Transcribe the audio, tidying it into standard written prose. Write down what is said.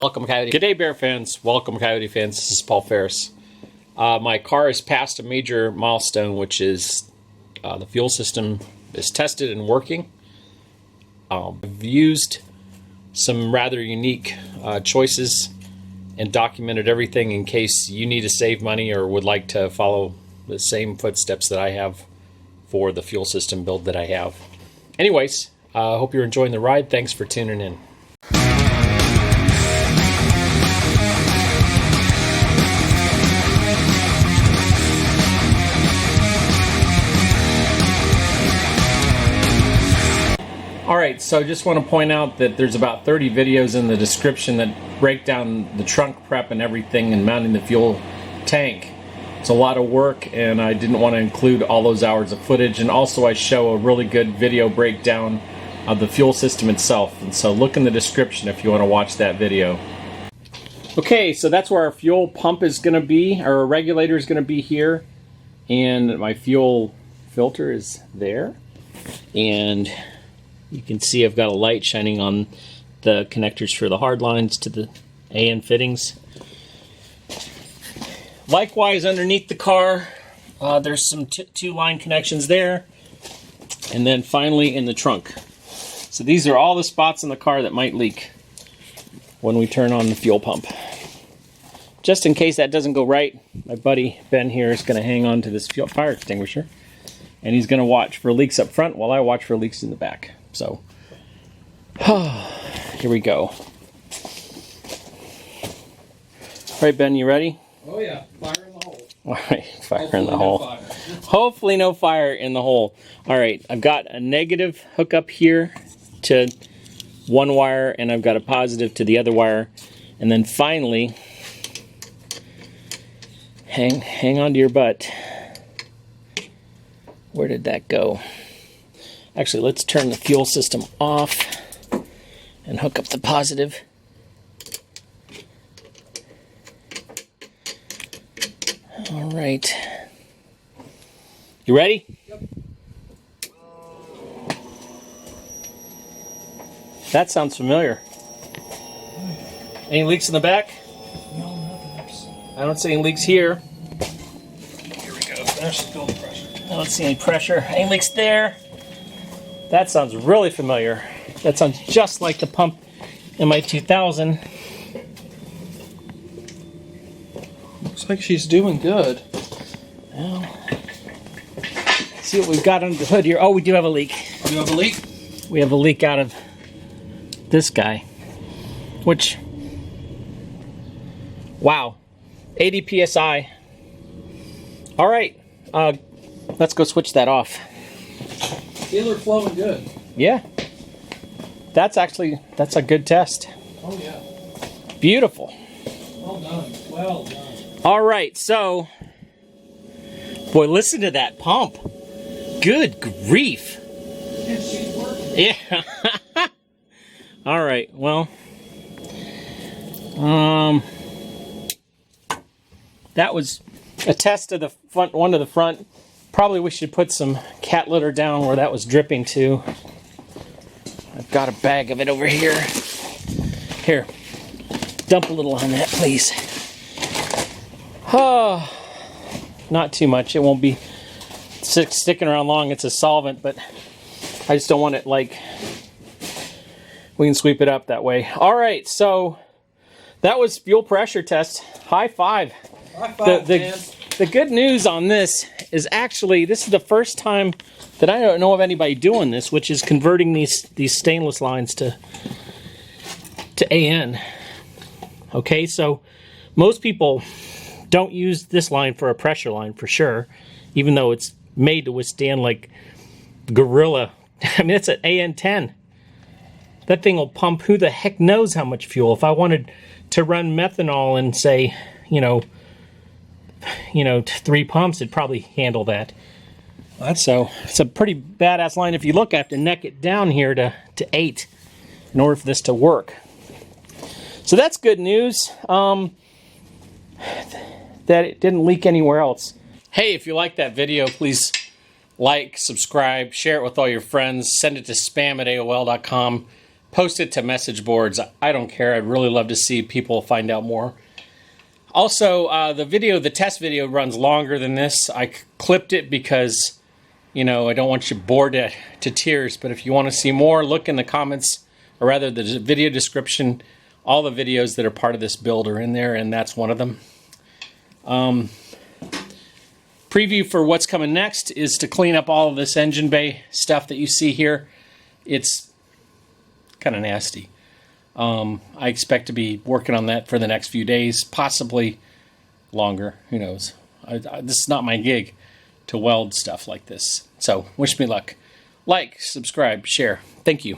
Welcome, Coyote. Good day, Bear fans. Welcome, Coyote fans. This is Paul Ferris. My car has passed a major milestone, which is the fuel system is tested and working. I've used some rather unique choices and documented everything in case you need to save money or would like to follow the same footsteps that I have for the fuel system build that I have. Anyways, I hope you're enjoying the ride. Thanks for tuning in. Alright, so I just want to point out that there's about 30 videos in the description that break down the trunk prep and everything and mounting the fuel tank. It's a lot of work and I didn't want to include all those hours of footage, and also I show a really good video breakdown of the fuel system itself, and so look in the description if you want to watch that video. Okay, so that's where our fuel pump is going to be, our regulator is going to be here, and my fuel filter is there, and you can see I've got a light shining on the connectors for the hard lines to the AN fittings. Likewise, underneath the car, there's some two line connections there. And then finally in the trunk. So these are all the spots in the car that might leak when we turn on the fuel pump. Just in case that doesn't go right, my buddy Ben here is going to hang on to this fire extinguisher. And he's going to watch for leaks up front while I watch for leaks in the back. So, here we go. All right, Ben, you ready? Oh yeah, fire in the hole. All right, fire in the hole. Hopefully no fire in the hole. All right, I've got a negative hook up here to one wire, and I've got a positive to the other wire. And then finally, hang on to your butt. Where did that go? Actually, let's turn the fuel system off and hook up the positive. All right. You ready? Yep. That sounds familiar. Any leaks in the back? No, nothing. I don't see any leaks here. Here we go. There's still pressure. I don't see any pressure. Any leaks there? That sounds really familiar. That sounds just like the pump in my 2000. Looks like she's doing good. Well, see what we've got under the hood here. Oh, we do have a leak. You have a leak? We have a leak out of this guy, which, wow, 80 psi. All right, let's go switch that off. Feel her flowing good. Yeah, that's a good test. Oh yeah. Beautiful. Well done. Well done. All right, so, boy, listen to that pump. Good grief. And she's working. Yeah. All right, well, that was a test of the front, one to the front. Probably we should put some cat litter down where that was dripping to. I've got a bag of it over here. Here, dump a little on that, please. Oh, not too much. It won't be sticking around long. It's a solvent, but I just don't want it like... We can sweep it up that way. All right, so that was fuel pressure test. High five. High five, man. The good news on this is actually, this is the first time that I don't know of anybody doing this, which is converting these stainless lines to AN. Okay, so most people don't use this line for a pressure line for sure, even though it's made to withstand like Gorilla. I mean, it's an AN10. That thing will pump who the heck knows how much fuel. If I wanted to run methanol and say, you know, 3 pumps, it'd probably handle that. So it's a pretty badass line. If you look, I have to neck it down here to 8 in order for this to work. So that's good news. That it didn't leak anywhere else. Hey, if you like that video, please like, subscribe, share it with all your friends, send it to spam@aol.com. post it to message boards. I don't care. I'd really love to see people find out more. Also, the test video runs longer than this. I clipped it because, you know, I don't want you bored to tears. But if you want to see more, look in the comments, or rather the video description. All the videos that are part of this build are in there, and that's one of them. Preview for what's coming next is to clean up all of this engine bay stuff that you see here. It's kind of nasty. I expect to be working on that for the next few days, possibly longer. Who knows? This is not my gig to weld stuff like this. So wish me luck. Like, subscribe, share. Thank you.